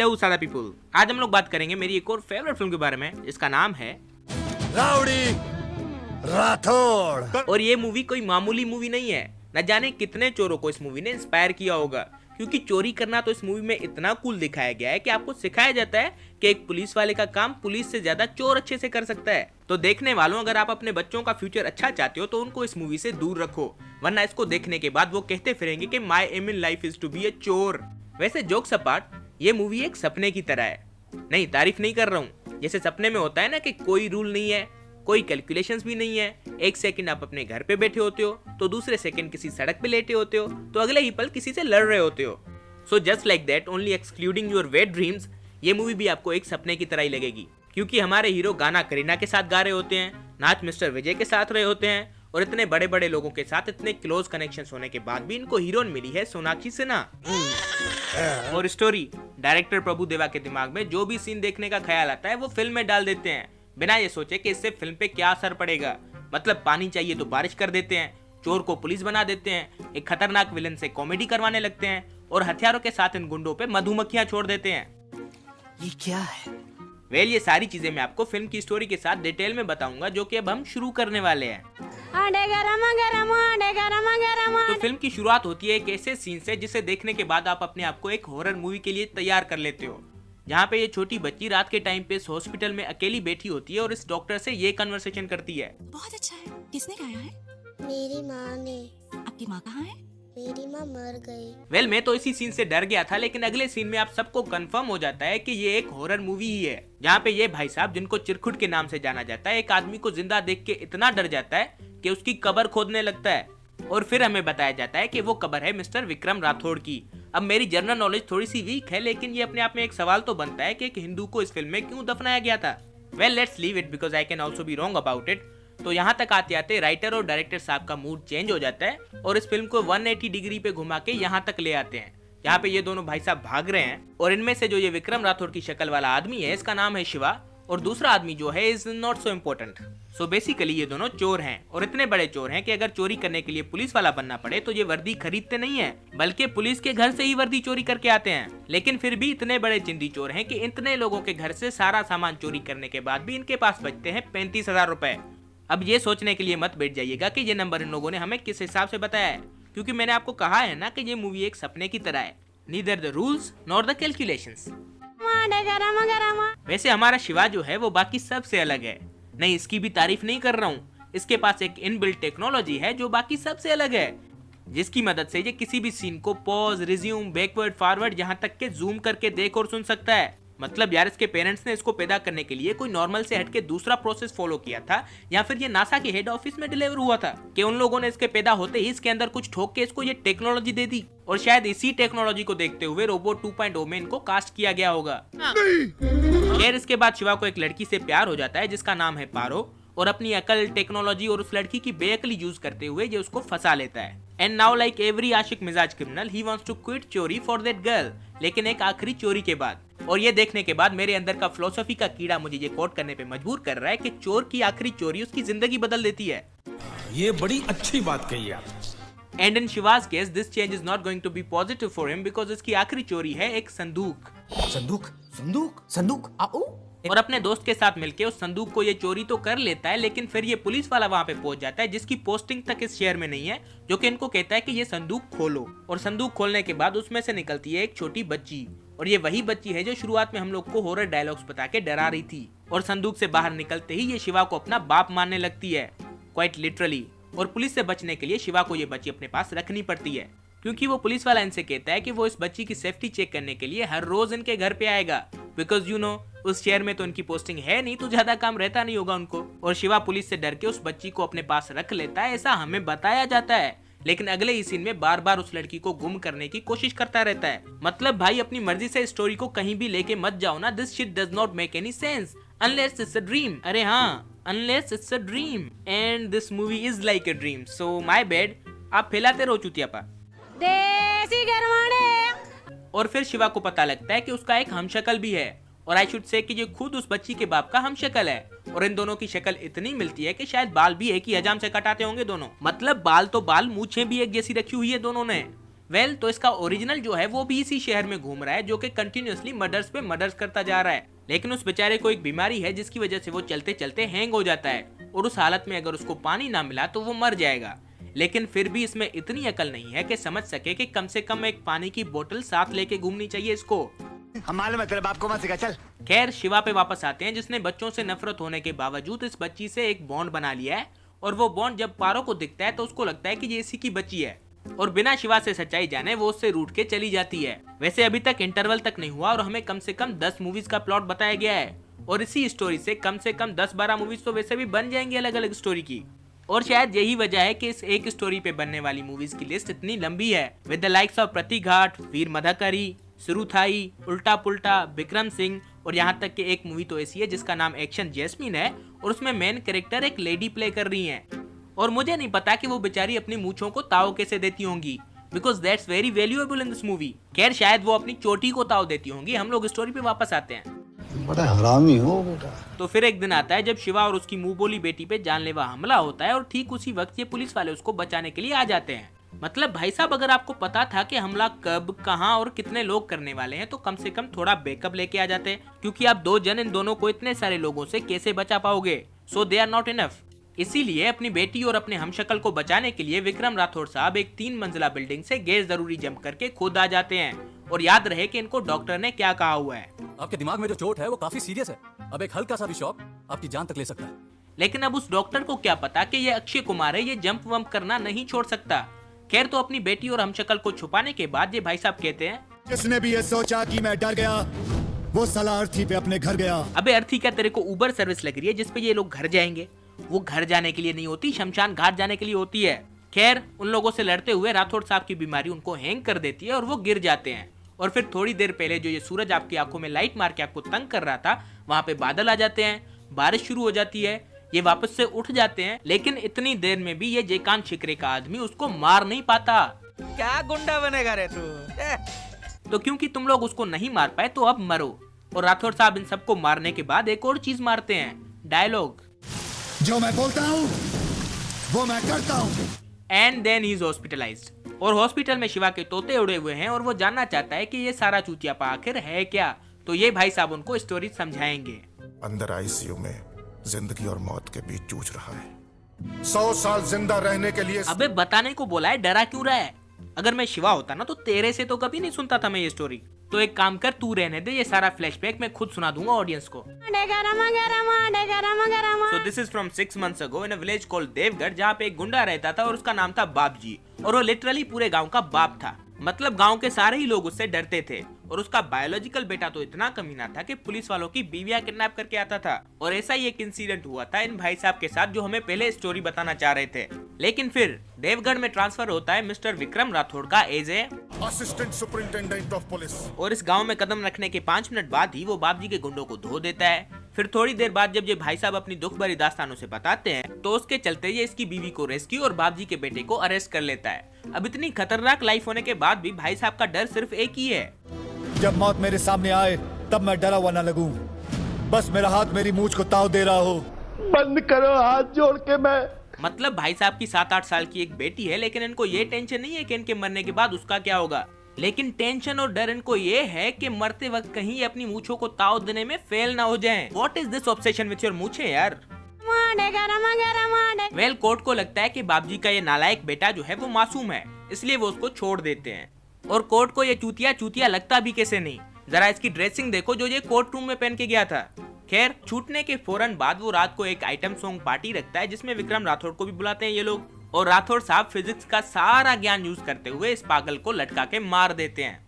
Hello सादा people, आज हम लोग बात करेंगे मेरी एक और फेवरेट फिल्म के बारे में जिसका नाम है राउडी राठौड़। और ये मूवी कोई मामूली मूवी नहीं है। न जाने कितने चोरों को इस मूवी ने इंस्पायर किया होगा, क्योंकि चोरी करना तो इस मूवी में इतना कूल दिखाया गया है कि आपको सिखाया जाता है कि एक पुलिस वाले का काम पुलिस से ज्यादा चोर अच्छे से कर सकता है। तो देखने वालों, अगर आप अपने बच्चों का फ्यूचर अच्छा चाहते हो तो उनको इस मूवी से दूर रखो, वरना इसको देखने के बाद वो कहते फिरेंगे कि my aim in life is to be a चोर। वैसे जोक्स अपार्ट, ये मूवी एक सपने की तरह है। नहीं, तारीफ नहीं कर रहा हूँ। जैसे सपने में होता है ना कि कोई रूल नहीं है, कोई कैलकुलेशंस भी नहीं है। एक सेकंड आप अपने घर पे बैठे होते हो तो दूसरे सेकंड किसी सड़क पे लेटे होते हो, तो अगले ही पल किसी से लड़ रहे होते हो। So just like that, only excluding your weight dreams, ये मूवी भी आपको एक सपने की तरह ही लगेगी, क्योंकि हमारे हीरो गाना करीना के साथ गा रहे होते हैं, नाच मिस्टर विजय के साथ रहे होते हैं, और इतने बड़े बड़े लोगों के साथ इतने क्लोज कनेक्शंस होने के बाद भी इनको हीरोइन मिली है सोनाक्षी सिन्हा। और स्टोरी, डायरेक्टर प्रभु देवा के दिमाग में जो भी सीन देखने का ख्याल आता है वो फिल्म में डाल देते हैं, बिना ये सोचे कि इससे फिल्म पे क्या असर पड़ेगा। मतलब पानी चाहिए तो बारिश कर देते हैं, चोर को पुलिस बना देते हैं, एक खतरनाक विलन से कॉमेडी करवाने लगते हैं, और हथियारों के साथ इन गुंडों पे मधुमक्खियां छोड़ देते हैं। ये क्या है? वेल, ये सारी चीजें मैं आपको फिल्म की स्टोरी के साथ डिटेल में बताऊंगा, जो कि अब हम शुरू करने वाले हैं। तो फिल्म की शुरुआत होती है एक ऐसे सीन से जिसे देखने के बाद आप अपने आप को एक हॉरर मूवी के लिए तैयार कर लेते हो, जहाँ पे ये छोटी बच्ची रात के टाइम पे इस हॉस्पिटल में अकेली बैठी होती है और इस डॉक्टर से ये कन्वर्सेशन करती है। बहुत अच्छा है। किसने गाया है? मेरी माँ ने। आपकी माँ कहाँ है? मेरी माँ मर गई। वेल, मैं तो इसी सीन से डर गया था, लेकिन अगले सीन में आप सबको कंफर्म हो जाता है कि ये एक हॉरर मूवी ही है, जहाँ पे ये भाई साहब, जिनको चिरकुट के नाम से जाना जाता है, एक आदमी को जिंदा देख के इतना डर जाता है कि उसकी कब्र खोदने लगता है। और फिर हमें बताया जाता है कि वो कब्र है मिस्टर विक्रम राठौड़ की। अब मेरी जनरल नॉलेज थोड़ी सी वीक है, लेकिन ये अपने आप में एक सवाल तो बनता है कि एक हिंदू को इस फिल्म में क्यों दफनाया गया था। Well, let's leave it because I can also be wrong about it. तो यहाँ तक आते आते राइटर और डायरेक्टर साहब का मूड चेंज हो जाता है और इस फिल्म को 180 डिग्री पे घुमा के यहाँ तक ले आते हैं, यहाँ पे ये दोनों भाई साहब भाग रहे हैं, और इनमें से जो ये विक्रम राठौड़ की शक्ल वाला आदमी है, इसका नाम है शिवा, और दूसरा आदमी जो है is not so important. So basically ये दोनों चोर हैं, और इतने बड़े चोर हैं कि अगर चोरी करने के लिए पुलिस वाला बनना पड़े तो ये वर्दी खरीदते नहीं है, बल्कि पुलिस के घर से ही वर्दी चोरी करके आते हैं। लेकिन फिर भी इतने बड़े चिंदी चोर हैं कि इतने लोगों के घर से सारा सामान चोरी करने के बाद भी इनके पास बचते हैं 35,000 रुपए। अब ये सोचने के लिए मत बैठ जाइएगा कि ये नंबर इन लोगों ने हमें किस हिसाब से बताया है, क्योंकि मैंने आपको कहा है ना कि ये मूवी एक सपने की तरह है, neither the rules nor the calculations. वैसे हमारा शिवा जो है वो बाकी सबसे अलग है। नहीं, इसकी भी तारीफ नहीं कर रहा हूँ, इसके पास एक इनबिल्ट टेक्नोलॉजी है जो बाकी सबसे अलग है, जिसकी मदद से ये किसी भी सीन को पॉज, रिज्यूम, बैकवर्ड, फॉरवर्ड, यहाँ तक के जूम करके देख और सुन सकता है। मतलब यार, इसके पेरेंट्स ने इसको पैदा करने के लिए कोई नॉर्मल से हटके दूसरा प्रोसेस फॉलो किया था, या फिर ये नासा के हेड ऑफिस में डिलीवर हुआ था कि उन लोगों ने इसके पैदा होते ही इसके अंदर कुछ ठोक के इसको ये टेक्नोलॉजी दे दी, और शायद इसी टेक्नोलॉजी को देखते हुए रोबोट 2.0 में इनको कास्ट किया गया होगा। खैर, इसके बाद शिवा को एक लड़की से प्यार हो जाता है जिसका नाम है पारो, और अपनी अकल, टेक्नोलॉजी और उस लड़की की बेअकली यूज करते हुए ये उसको फंसा लेता है। एंड नाउ लाइक एवरी आशिक मिजाज criminal, he wants to quit चोरी फॉर दैट गर्ल, लेकिन एक आखिरी चोरी के बाद। और ये देखने के बाद मेरे अंदर का फिलोसफी का कीड़ा मुझे ये कोट करने पे मजबूर कर रहा है कि चोर की आखिरी चोरी उसकी जिंदगी बदल देती है। ये बड़ी अच्छी बात कही आप। And in Shiva's case this change is not going to be positive for him, because इसकी आखिरी चोरी है एक संदूक। संदूक संदूक संदूक आओ। और अपने दोस्त के साथ मिलके उस संदूक को ये चोरी तो कर लेता है, लेकिन फिर ये पुलिस वाला वहाँ पे पहुंच जाता है जिसकी पोस्टिंग तक इस शहर में नहीं है, जो कि इनको कहता है कि ये संदूक खोलो। और संदूक खोलने के बाद उसमें से निकलती है एक छोटी बच्ची, और ये वही बच्ची है जो शुरुआत में हम लोग को हॉरर डायलॉग्स बता के डरा रही थी। और संदूक से बाहर निकलते ही ये शिवा को अपना बाप मानने लगती है, क्वाइट लिटरली। और पुलिस से बचने के लिए शिवा को ये बच्ची अपने पास रखनी पड़ती है, क्योंकि वो पुलिस वाला इनसे कहता है कि वो इस बच्ची की सेफ्टी चेक करने के लिए हर रोज इनके घर पे आएगा, बिकॉज यू नो उस शहर में तो उनकी पोस्टिंग है नहीं, तो ज्यादा काम रहता नहीं होगा उनको। और शिवा पुलिस से डर के उस बच्ची को अपने पास रख लेता है, ऐसा हमें बताया जाता है, लेकिन अगले ही सीन में बार बार उस लड़की को गुम करने की कोशिश करता रहता है। मतलब भाई, अपनी मर्जी से स्टोरी को कहीं भी लेके मत जाओ ना, this shit does not make any sense unless it's a dream. अरे हाँ, unless it's a dream, and this movie is like a dream, so my bad. आप फैलाते रहो चुतियापा। देसी गरमाड़े। और फिर शिवा को पता लगता है कि उसका एक हमशक्ल भी है, और आई शुड से कि ये खुद उस बच्ची के बाप का हमशक्ल है, और इन दोनों की शक्ल इतनी मिलती है कि शायद बाल भी एक ही हजाम से कटाते होंगे दोनों। मतलब बाल तो बाल, मूछें भी एक जैसी रखी हुई है दोनों ने। वेल तो इसका ओरिजिनल जो है वो भी इसी शहर में घूम रहा है, जो कि कंटिन्यूअसली मर्डर्स पे मर्डर्स करता जा रहा है। लेकिन उस बेचारे को एक बीमारी है जिसकी वजह से वो चलते चलते हैंग हो जाता है और उस हालत में अगर उसको पानी ना मिला तो वो मर जाएगा। लेकिन फिर भी इसमें इतनी अकल नहीं है कि समझ सके कि कम से कम एक पानी की बोतल साथ लेके घूमनी चाहिए इसको। हमारे मतलब बाप को मत सिखा, चल। खैर शिवा पे वापस आते हैं, जिसने बच्चों से नफरत होने के बावजूद इस बच्ची से एक बॉन्ड बना लिया है और वो बॉन्ड जब पारो को दिखता है तो उसको लगता है कि ये इसी की बच्ची है और बिना शिवा से सच्चाई जाने वो उससे रूठ के चली जाती है। वैसे अभी तक इंटरवल तक नहीं हुआ और हमें कम से कम 10 मूवीज का प्लॉट बताया गया है और इसी स्टोरी से कम 10-12 मूवीज तो वैसे भी बन जाएंगी अलग अलग स्टोरी की। और शायद यही वजह है कि इस एक स्टोरी पे बनने वाली मूवीज की लिस्ट इतनी लंबी है, विद द लाइक्स ऑफ प्रतिघाट, वीर मधाकरी, सुरुथाई, उल्टा पुल्टा, विक्रम सिंह और यहाँ तक कि एक मूवी तो ऐसी है जिसका नाम एक्शन जैस्मिन है और उसमें मेन कैरेक्टर एक लेडी प्ले कर रही है। और मुझे नहीं पता कि वो बेचारी अपनी मूंछों को ताव कैसे देती होंगी, because that's very valuable in this movie. खैर शायद वो अपनी चोटी को ताव देती होंगी। हम लोग स्टोरी पे वापस आते हैं। बड़ा हरामी हो बेटा। तो फिर एक दिन आता है जब शिवा और उसकी मुंह बोली बेटी पे जानलेवा हमला होता है और ठीक उसी वक्त ये पुलिस वाले उसको बचाने के लिए आ जाते हैं। मतलब भाई साहब, अगर आपको पता था कि हमला कब, कहां और कितने लोग करने वाले हैं तो कम से कम थोड़ा बैकअप लेके आ जाते, क्योंकि आप 2 जन इन दोनों को इतने सारे लोगों से कैसे बचा पाओगे। सो दे आर नॉट इनफ। इसीलिए अपनी बेटी और अपने हमशक्ल को बचाने के लिए विक्रम राठौड़ साहब एक 3 मंजिला बिल्डिंग से गैर जरूरी जंप करके खुद आ जाते हैं। और याद रहे कि इनको डॉक्टर ने क्या कहा हुआ है। आपके दिमाग में जो चोट है वो काफी सीरियस है। अब एक हल्का सा भी शॉक आपकी जान तक ले सकता है। लेकिन अब उस डॉक्टर को क्या पता कि ये अक्षय कुमार है, ये जंप वंप करना नहीं छोड़ सकता। खैर तो अपनी बेटी और हमशक्ल को छुपाने के बाद ये भाई साहब कहते हैं, जिसने भी ये सोचा कि मैं डर गया वो साला अर्थी पे अपने घर गया। अबे अर्थी क्या तेरे को उबर सर्विस लग रही है जिसपे ये लोग घर जाएंगे? वो घर जाने के लिए नहीं होती, शमशान घाट जाने के लिए होती है। खैर उन लोगों से लड़ते हुए राठौड़ साहब की बीमारी उनको हैंग कर देती है और वो गिर जाते हैं। और फिर थोड़ी देर पहले जो ये सूरज आपकी आंखों में लाइट मार के आपको तंग कर रहा था, वहाँ पे बादल आ जाते हैं, बारिश शुरू हो जाती है, ये वापस से उठ जाते हैं। लेकिन इतनी देर में भी ये जयकांत शिकरे का आदमी उसको मार नहीं पाता। क्या गुंडा बनेगा रे तू? तो क्योंकि तुम लोग उसको नहीं मार पाए तो अब मरो। और राठौड़ साहब इन सबको मारने के बाद एक और चीज मारते हैं, डायलॉग। जो मैं बोलता हूँ वो मैं करता हूँ। And then he is hospitalised. और हॉस्पिटल में शिवा के तोते उड़े हुए हैं और वो जानना चाहता है कि ये सारा चूतियापा आखिर है क्या। तो ये भाई साहब उनको स्टोरी समझाएंगे। अंदर आईसीयू में जिंदगी और मौत के बीच जूझ रहा है। 100 साल जिंदा रहने के लिए। अबे बताने को बोला है, डरा क्यों रहा है? अगर मैं शिवा होता ना तो तेरे से तो कभी नहीं सुनता था मैं ये स्टोरी। तो एक काम कर, तू रहने दे, ये सारा फ्लैशबैक मैं खुद सुना दूंगा ऑडियंस को। So this is from 6 months ago in a village called Deogarh, जहाँ पे एक गुंडा रहता था और उसका नाम था बापजी। और वो लिटरली पूरे गांव का बाप था। मतलब गांव के सारे ही लोग उससे डरते थे। और उसका बायोलॉजिकल बेटा तो इतना कमीना था कि पुलिस वालों की बीवियां किडनैप करके आता था। और ऐसा ही एक इंसिडेंट हुआ था इन भाई साहब के साथ, जो हमें पहले स्टोरी बताना चाह रहे थे। लेकिन फिर देवगढ़ में ट्रांसफर होता है मिस्टर विक्रम राठौड़ का as a assistant superintendent of police. और इस गांव में कदम रखने के 5 मिनट बाद ही वो बापजी के गुंडों को धो देता है। फिर थोड़ी देर बाद जब ये भाई साहब अपनी दुख भरी दास्तानों से बताते हैं तो उसके चलते ये इसकी बीवी को रेस्क्यू और बापजी के बेटे को अरेस्ट कर लेता है। अब इतनी खतरनाक लाइफ होने के बाद भी भाई साहब का डर सिर्फ एक ही है, जब मौत मेरे सामने आए तब मैं डरा हुआ न लगूं। बस मेरा हाथ मेरी मूंछ को ताव दे रहा हो। बंद करो हाथ जोड़ के। मैं मतलब भाई साहब की 7-8 साल की एक बेटी है, लेकिन इनको ये टेंशन नहीं है कि इनके मरने के बाद उसका क्या होगा। लेकिन टेंशन और डर इनको ये है कि मरते वक्त कहीं अपनी मूंछों को ताव देने में फेल ना हो जाएं। What is this obsession with your मूंछें यार? वेल कोर्ट को लगता है कि बापजी का ये नालायक बेटा जो है वो मासूम है, इसलिए वो उसको छोड़ देते हैं। और कोर्ट को ये चूतिया लगता भी कैसे नहीं, जरा इसकी ड्रेसिंग देखो जो ये कोर्ट रूम में पहन के गया था। खैर छूटने के फौरन बाद वो रात को एक आइटम सॉन्ग पार्टी रखता है जिसमें विक्रम राठौड़ को भी बुलाते हैं ये लोग। और राठौड़ साहब फिजिक्स का सारा ज्ञान यूज करते हुए इस पागल को लटका के मार देते हैं।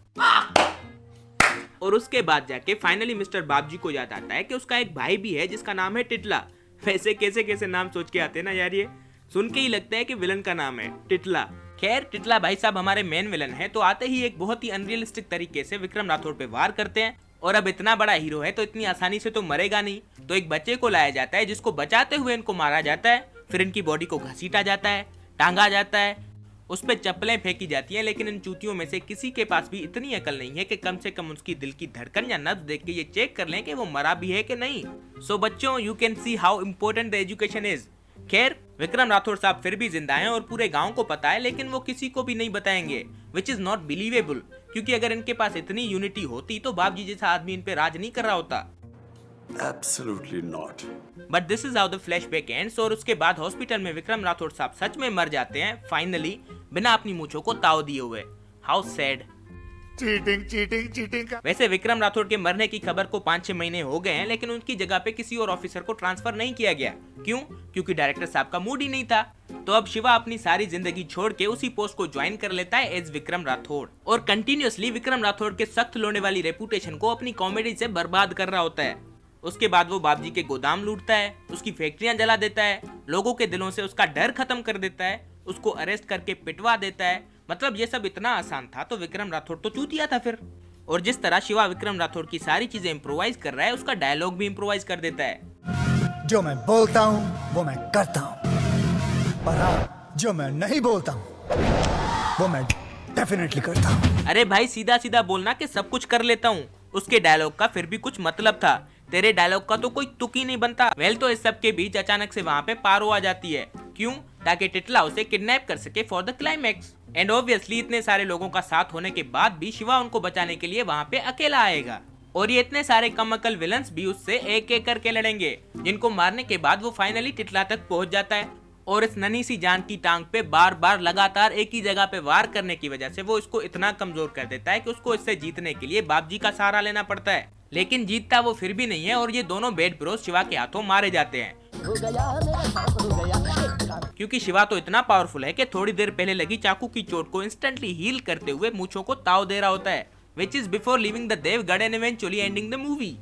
और उसके बाद जाके फाइनली मिस्टर बापजी को याद आता है कि उसका एक भाई भी है जिसका नाम है टिटला। वैसे कैसे कैसे नाम सोच के आते हैं ना यार, ये सुन के ही लगता है कि विलन का नाम है टिटला। खैर टिटला भाई साहब हमारे मेन विलन है, तो आते ही एक बहुत ही अनरियलिस्टिक तरीके से विक्रम राठौड़ पे वार करते हैं। और अब इतना बड़ा हीरो है तो इतनी आसानी से तो मरेगा नहीं, तो एक बच्चे को लाया जाता है जिसको बचाते हुए इनको मारा जाता है। फिर इनकी बॉडी को घसीटा जाता है, टांगा जाता है, उस पर चप्पलें फेंकी जाती हैं। लेकिन इन चूतियों में से किसी के पास भी इतनी अकल नहीं है कि कम से कम उसकी दिल की धड़कन या नब्ज देख के ये चेक कर लें कि वो मरा भी है कि नहीं। सो बच्चों, you can see how important the education is. खैर विक्रम राठौड़ साहब फिर भी जिंदा हैं और पूरे गांव को पता है, लेकिन वो किसी को भी नहीं बताएंगे, विच इज नॉट बिलीवेबल, क्योंकि अगर इनके पास इतनी यूनिटी होती तो बाबजी जैसा आदमी इन पे राज नहीं कर रहा होता। Absolutely not. But this is how the flashback ends. और उसके बाद हॉस्पिटल में विक्रम राठौड़ साहब सच में मर जाते हैं फाइनली, बिना अपनी मूंछों को ताव दिए हुए। How sad. Cheating cheating cheating का। वैसे विक्रम राठौड़ के मरने की खबर को 5-6 महीने हो गए हैं, लेकिन उनकी जगह पे किसी और ऑफिसर को ट्रांसफर नहीं किया गया। क्यों? क्योंकि डायरेक्टर साहब का मूड ही नहीं था। तो अब शिवा अपनी सारी जिंदगी छोड़ के उसी पोस्ट को ज्वाइन कर लेता है एज विक्रम राठौड़, और कंटिन्यूअसली विक्रम राठौड़ के सख्त लोने वाली रेपुटेशन को अपनी कॉमेडी से बर्बाद कर रहा होता है। उसके बाद वो बाबजी के गोदाम लूटता है, उसकी फैक्ट्रियां जला देता है, लोगों के दिलों से उसका डर खत्म कर देता है, उसको अरेस्ट करके पिटवा देता है। मतलब ये सब इतना आसान था तो विक्रम राठौड़ तो चूतिया था फिर। और जिस तरह शिवा विक्रम राठौड़ की सारी चीजें इम्प्रोवाइज कर रहा है, उसका डायलॉग भी इम्प्रोवाइज कर देता है। जो मैं बोलता हूँ वो मैं करता हूँ, और हाँ, जो मैं नहीं बोलता हूँ वो मैं डेफिनेटली करता हूँ। अरे भाई सीधा सीधा बोलना कि सब कुछ कर लेता हूँ। उसके डायलॉग का फिर भी कुछ मतलब था, तेरे डायलॉग का तो कोई तुक ही नहीं बनता। वेल तो इस सब के बीच अचानक से वहाँ पे पारो आ जाती है। क्यों? ताकि टिटला उसे किडनैप कर सके for the climax. And obviously इतने सारे लोगों का साथ होने के बाद भी शिवा उनको बचाने के लिए वहाँ पे अकेला आएगा, और ये इतने सारे कम अकल विलन्स भी उससे एक एक करके लड़ेंगे, जिनको मारने के बाद वो फाइनली टिटला तक पहुंच जाता है। और इस नन्ही सी जान की टांग पे बार बार लगातार एक ही जगह पे वार करने की वजह से वो इसको इतना कमजोर कर देता है कि उसको इससे जीतने के लिए बाबजी का सहारा लेना पड़ता है। लेकिन जीतता वो फिर भी नहीं है, और ये दोनों बेड ब्रोस शिवा के हाथों मारे जाते हैं। क्योंकि शिवा तो इतना पावरफुल है कि थोड़ी देर पहले लगी चाकू की चोट को इंस्टेंटली हील करते हुए मूंछों को ताव दे रहा होता है, which is before leaving the Deogarh and eventually ending the movie।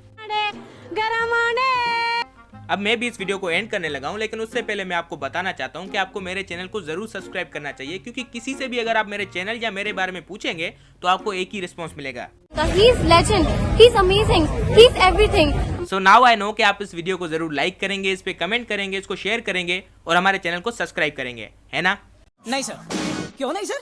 अब मैं भी इस वीडियो को एंड करने लगा हूँ, लेकिन उससे पहले मैं आपको बताना चाहता हूँ कि आपको मेरे चैनल को जरूर सब्सक्राइब करना चाहिए, क्योंकि किसी से भी अगर आप मेरे चैनल या मेरे बारे में पूछेंगे तो आपको एक ही रिस्पॉन्स मिलेगा। He's legend, he's amazing, he's everything। So now I know कि आप इस वीडियो को जरूर लाइक करेंगे, इस पे कमेंट करेंगे, इसको शेयर करेंगे और हमारे चैनल को सब्सक्राइब करेंगे, है ना? नहीं सर। क्यों नहीं सर?